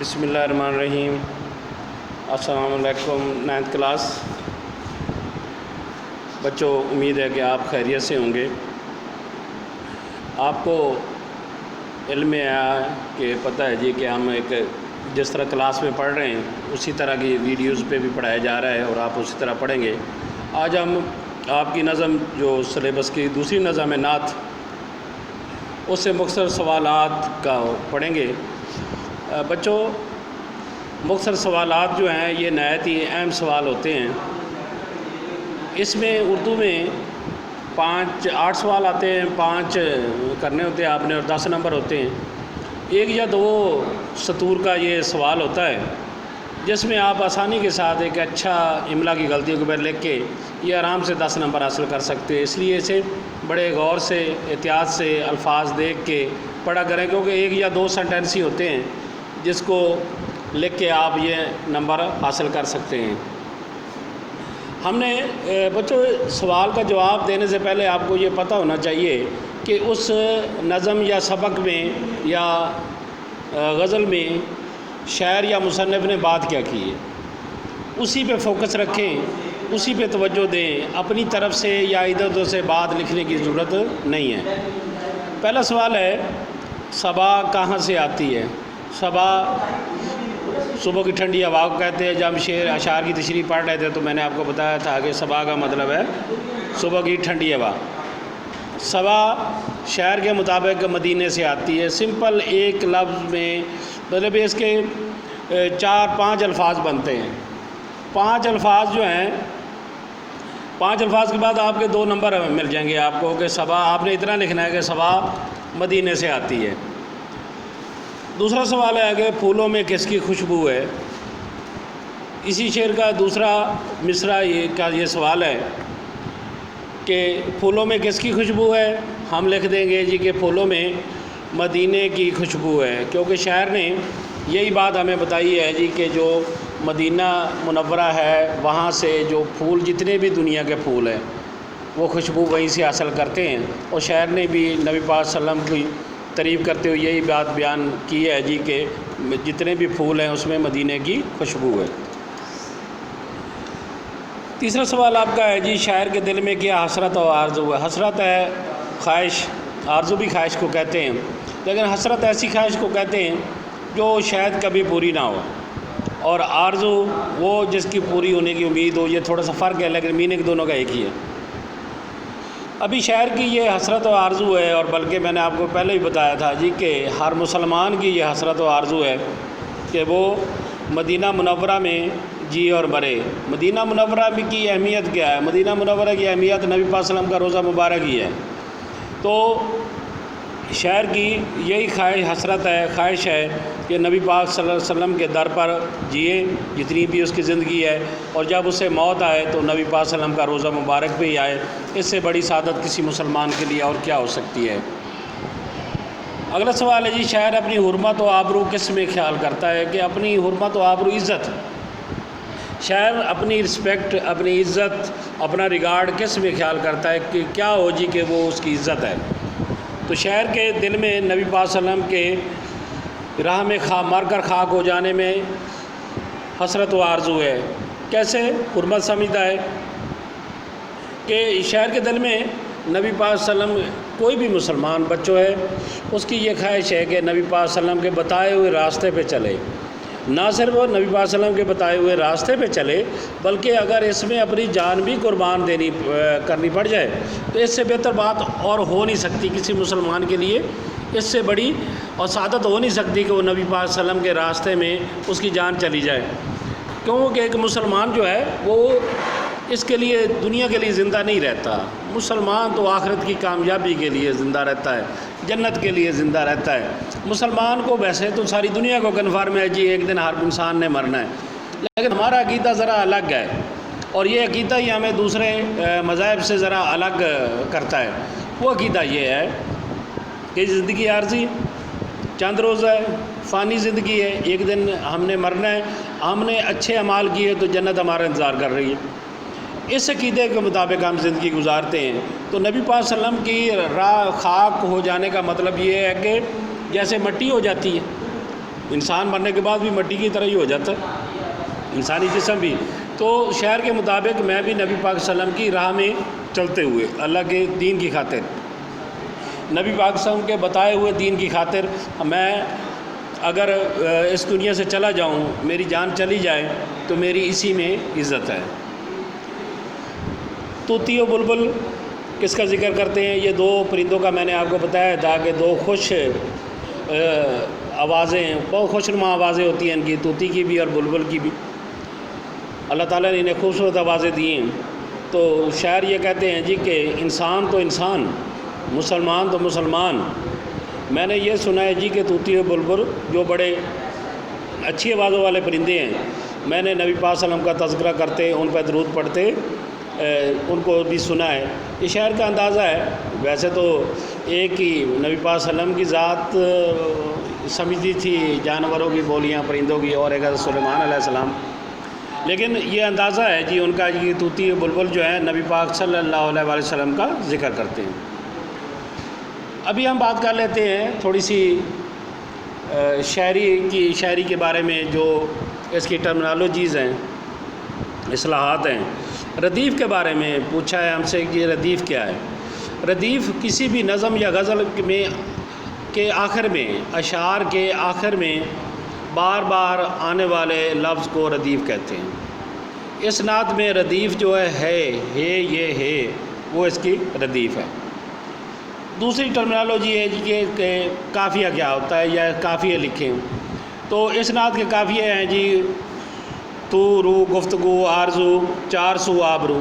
بسم اللہ الرحمن الرحیم۔ السلام علیکم 9th کلاس بچوں، امید ہے کہ آپ خیریت سے ہوں گے۔ آپ کو علم میں آیا کہ پتہ ہے جی کہ ہم ایک جس طرح کلاس میں پڑھ رہے ہیں اسی طرح کی ویڈیوز پہ بھی پڑھایا جا رہا ہے اور آپ اسی طرح پڑھیں گے۔ آج ہم آپ کی نظم جو سلیبس کی دوسری نظم ہے نعت، اس سے مختصر سوالات کا پڑھیں گے۔ بچوں، مختصر سوالات جو ہیں یہ نہایت ہی اہم سوال ہوتے ہیں۔ اس میں اردو میں 8 سوال آتے ہیں، 5 کرنے ہوتے ہیں آپ نے اور 10 نمبر ہوتے ہیں۔ 1 یا 2 سطور کا یہ سوال ہوتا ہے جس میں آپ آسانی کے ساتھ ایک اچھا املا کی غلطیوں کے اوپر لکھ کے یہ آرام سے 10 نمبر حاصل کر سکتے ہیں۔ اس لیے اسے بڑے غور سے، احتیاط سے الفاظ دیکھ کے پڑھا کریں، کیونکہ 1 یا 2 سینٹنس ہی ہوتے ہیں جس کو لکھ کے آپ یہ نمبر حاصل کر سکتے ہیں۔ ہم نے بچوں سوال کا جواب دینے سے پہلے آپ کو یہ پتہ ہونا چاہیے کہ اس نظم یا سبق میں یا غزل میں شاعر یا مصنف نے بات کیا کی ہے، اسی پہ فوکس رکھیں، اسی پہ توجہ دیں۔ اپنی طرف سے یا ادھر ادھر سے بات لکھنے کی ضرورت نہیں ہے۔ پہلا سوال ہے، صبا کہاں سے آتی ہے؟ صبا صبح کی ٹھنڈی ہوا کو کہتے ہیں۔ جب ہم اشعار کی تشریح پڑھ رہے تھے تو میں نے آپ کو بتایا تھا کہ صبا کا مطلب ہے صبح کی ٹھنڈی ہوا۔ صبا شاعر کے مطابق مدینے سے آتی ہے۔ سمپل ایک لفظ میں مطلب اس کے 4-5 الفاظ بنتے ہیں۔ 5 الفاظ جو ہیں، 5 الفاظ کے بعد آپ کے 2 نمبر مل جائیں گے آپ کو کہ صبا آپ نے اتنا لکھنا ہے کہ صبا مدینے سے آتی ہے۔ دوسرا سوال ہے کہ پھولوں میں کس کی خوشبو ہے؟ اسی شعر کا دوسرا مصرع یہ سوال ہے کہ پھولوں میں کس کی خوشبو ہے؟ ہم لکھ دیں گے جی کہ پھولوں میں مدینے کی خوشبو ہے، کیونکہ شاعر نے یہی بات ہمیں بتائی ہے جی کہ جو مدینہ منورہ ہے وہاں سے جو پھول جتنے بھی دنیا کے پھول ہیں وہ خوشبو وہیں سے حاصل کرتے ہیں، اور شاعر نے بھی نبی پاک صلی اللہ علیہ وسلم کی تعریف کرتے ہوئے یہی بات بیان کی ہے جی کہ جتنے بھی پھول ہیں اس میں مدینے کی خوشبو ہے۔ تیسرا سوال آپ کا ہے جی شاعر کے دل میں کیا حسرت اور آرزو ہے؟ حسرت ہے خواہش، آرزو بھی خواہش کو کہتے ہیں، لیکن حسرت ایسی خواہش کو کہتے ہیں جو شاید کبھی پوری نہ ہو، اور آرزو وہ جس کی پوری ہونے کی امید ہو۔ یہ تھوڑا سا فرق ہے لیکن میننگ دونوں کا ایک ہی ہے۔ ابھی شاعر کی یہ حسرت و آرزو ہے، اور بلکہ میں نے آپ کو پہلے ہی بتایا تھا جی کہ ہر مسلمان کی یہ حسرت و آرزو ہے کہ وہ مدینہ منورہ میں جی اور مرے۔ مدینہ منورہ کی اہمیت کیا ہے؟ مدینہ منورہ کی اہمیت نبی پاک صلی اللہ علیہ وسلم کا روضہ مبارک ہی ہے۔ تو شاعر کی یہی حسرت ہے، خواہش ہے کہ نبی پاک صلی اللہ علیہ وسلم کے در پر جیے جتنی بھی اس کی زندگی ہے، اور جب اسے موت آئے تو نبی پاک صلی اللہ علیہ وسلم کا روضہ مبارک پہ ہی آئے۔ اس سے بڑی سعادت کسی مسلمان کے لیے اور کیا ہو سکتی ہے؟ اگلا سوال ہے جی شاعر اپنی حرمت و آبرو کس میں خیال کرتا ہے؟ کہ اپنی حرمت و آبرو، عزت، شاعر اپنی رسپیکٹ، اپنی عزت، اپنا ریگارڈ کس میں خیال کرتا ہے کہ کیا ہو جی کہ وہ اس کی عزت ہے؟ تو شاعر کے دل میں نبی پاک صلی اللہ علیہ وسلم کے راہ میں مر کر خاک ہو جانے میں حسرت و آرزو ہے۔ کیسے حرمت سمجھتا ہے کہ شاعر کے دل میں نبی پاک صلی اللہ علیہ وسلم، کوئی بھی مسلمان بچوں ہے اس کی یہ خواہش ہے کہ نبی پاک صلی اللہ علیہ وسلم کے بتائے ہوئے راستے پہ چلے۔ نہ صرف وہ نبی پاک صلی اللہ علیہ وسلم کے بتائے ہوئے راستے پہ چلے، بلکہ اگر اس میں اپنی جان بھی قربان کرنی پڑ جائے تو اس سے بہتر بات اور ہو نہیں سکتی کسی مسلمان کے لیے۔ اس سے بڑی اور سعادت ہو نہیں سکتی کہ وہ نبی پاک صلی اللہ علیہ وسلم کے راستے میں اس کی جان چلی جائے، کیونکہ ایک مسلمان جو ہے وہ اس کے لیے دنیا کے لیے زندہ نہیں رہتا۔ مسلمان تو آخرت کی کامیابی کے لیے زندہ رہتا ہے، جنت کے لیے زندہ رہتا ہے۔ مسلمان کو ویسے تو ساری دنیا کو کنفرم ہے جی ایک دن ہر انسان نے مرنا ہے، لیکن ہمارا عقیدہ ذرا الگ ہے، اور یہ عقیدہ ہی ہمیں دوسرے مذاہب سے ذرا الگ کرتا ہے۔ وہ عقیدہ یہ ہے کہ زندگی عارضی چند روز ہے، فانی زندگی ہے، ایک دن ہم نے مرنا ہے، ہم نے اچھے اعمال کیے تو جنت ہمارا انتظار کر رہی ہے۔ اس عقیدے کے مطابق ہم زندگی گزارتے ہیں۔ تو نبی پاک صلی اللہ علیہ وسلم کی راہ خاک ہو جانے کا مطلب یہ ہے کہ جیسے مٹی ہو جاتی ہے، انسان مرنے کے بعد بھی مٹی کی طرح ہی ہو جاتا ہے انسانی جسم بھی۔ تو شعر کے مطابق میں بھی نبی پاک صلی اللہ علیہ وسلم کی راہ میں چلتے ہوئے اللہ کے دین کی خاطر، نبی پاک صلی اللہ علیہ وسلم کے بتائے ہوئے دین کی خاطر میں اگر اس دنیا سے چلا جاؤں، میری جان چلی جائے تو میری اسی میں عزت ہے۔ طوطی و بلبل کس کا ذکر کرتے ہیں؟ یہ دو پرندوں کا میں نے آپ کو بتایا تھا کہ دو خوش آوازیں، بہت خوش نما آوازیں ہوتی ہیں ان کی، طوطی کی بھی اور بلبل کی بھی۔ اللہ تعالیٰ نے انہیں خوبصورت آوازیں دی ہیں۔ تو شاعر یہ کہتے ہیں جی کہ انسان تو انسان، مسلمان تو مسلمان۔ میں نے یہ سنا ہے جی کہ طوطی و بلبل جو بڑے اچھی آوازوں والے پرندے ہیں، میں نے نبی پاک صلی اللہ علیہ وسلم کا تذکرہ کرتے، ان پہ درود پڑھتے ان کو بھی سنا ہے۔ یہ شعر کا اندازہ ہے، ویسے تو ایک ہی نبی پاک صلی اللہ علیہ وسلم کی ذات سمجھتی تھی جانوروں کی بولیاں، پرندوں کی، اور ایک سلیمان علیہ السلام، لیکن یہ اندازہ ہے جی ان کا یہ طوطی و بلبل جو ہے نبی پاک صلی اللہ علیہ وآلہ وسلم کا ذکر کرتے ہیں۔ ابھی ہم بات کر لیتے ہیں تھوڑی سی شاعری کے بارے میں، جو اس کی ٹرمنالوجیز ہیں، اصطلاحات ہیں۔ ردیف کے بارے میں پوچھا ہے ہم سے کہ ردیف کیا ہے؟ ردیف کسی بھی نظم یا غزل میں کے آخر میں، اشعار کے آخر میں بار بار آنے والے لفظ کو ردیف کہتے ہیں۔ اس نعت میں ردیف جو ہے یہ ہے، وہ اس کی ردیف ہے۔ دوسری ٹرمنالوجی ہے جی کہ قافیہ کیا ہوتا ہے یا قافیے لکھیں، تو اس نعت کے قافیے ہیں جی تو رو گفتگو آرزو چار سو آبرو۔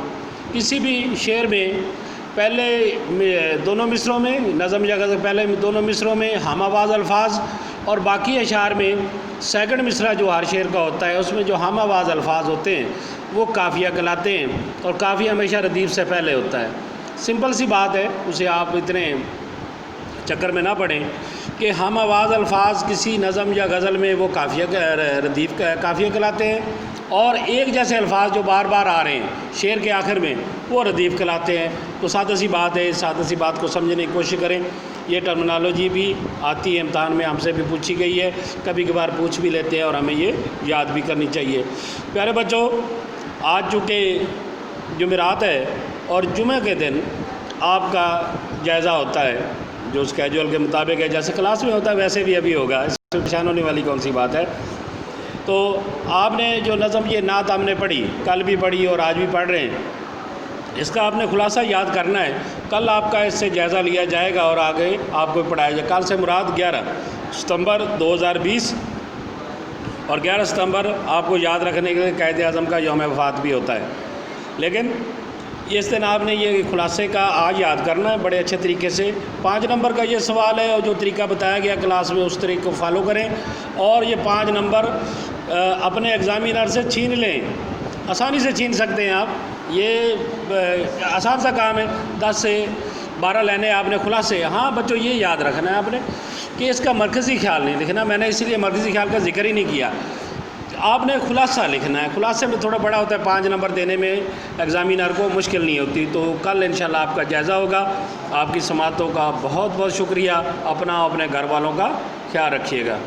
کسی بھی شعر میں پہلے دونوں مصروں میں، نظم یا غزل پہلے دونوں مصروں میں ہم آواز الفاظ، اور باقی اشعار میں سیکنڈ مصرع جو ہر شعر کا ہوتا ہے اس میں جو ہم آواز الفاظ ہوتے ہیں وہ قافیہ کہلاتے ہیں، اور قافیہ ہمیشہ ردیف سے پہلے ہوتا ہے۔ سمپل سی بات ہے، اسے آپ اتنے چکر میں نہ پڑیں کہ ہم آواز الفاظ کسی نظم یا غزل میں وہ ردیف قافیہ کہلاتے ہیں، اور ایک جیسے الفاظ جو بار بار آ رہے ہیں شعر کے آخر میں وہ ردیف کہلاتے ہیں۔ تو سادہ سی بات ہے، سادہ سی بات کو سمجھنے کی کوشش کریں۔ یہ ٹرمنالوجی بھی آتی ہے، امتحان میں ہم سے بھی پوچھی گئی ہے، کبھی کبھار پوچھ بھی لیتے ہیں، اور ہمیں یہ یاد بھی کرنی چاہیے۔ پیارے بچوں، آج چونکہ جمعرات ہے اور جمعہ کے دن آپ کا جائزہ ہوتا ہے جو اسکیجول کے مطابق ہے، جیسے کلاس میں ہوتا ہے ویسے بھی ابھی ہوگا، اس میں پریشان ہونے والی کون سی بات ہے۔ تو آپ نے جو نظم یہ نعت ہم نے پڑھی، کل بھی پڑھی اور آج بھی پڑھ رہے ہیں، اس کا آپ نے خلاصہ یاد کرنا ہے۔ کل آپ کا اس سے جائزہ لیا جائے گا اور آگے آپ کو پڑھایا جائے گا۔ کل سے مراد 11 ستمبر 2020، اور 11 ستمبر آپ کو یاد رکھنے کے لیے قائد اعظم کا یوم وفات بھی ہوتا ہے، لیکن اس دن آپ نے یہ خلاصے کا آج یاد کرنا ہے بڑے اچھے طریقے سے۔ 5 نمبر کا یہ سوال ہے، اور جو طریقہ بتایا گیا کلاس میں اس طریقے کو فالو کریں، اور یہ 5 نمبر اپنے ایگزامینر سے چھین لیں، آسانی سے چھین سکتے ہیں آپ، یہ آسان سا کام ہے۔ 10 سے 12 لینے آپ نے خلاصے۔ ہاں بچوں، یہ یاد رکھنا ہے آپ نے کہ اس کا مرکزی خیال نہیں لکھنا، میں نے اسی لیے مرکزی خیال کا ذکر ہی نہیں کیا، آپ نے خلاصہ لکھنا ہے۔ خلاصے میں تھوڑا بڑا ہوتا ہے، 5 نمبر دینے میں ایگزامینر کو مشکل نہیں ہوتی۔ تو کل انشاءاللہ آپ کا جائزہ ہوگا۔ آپ کی سماعتوں کا بہت بہت شکریہ، اپنا اور اپنے گھر والوں کا خیال رکھیے گا۔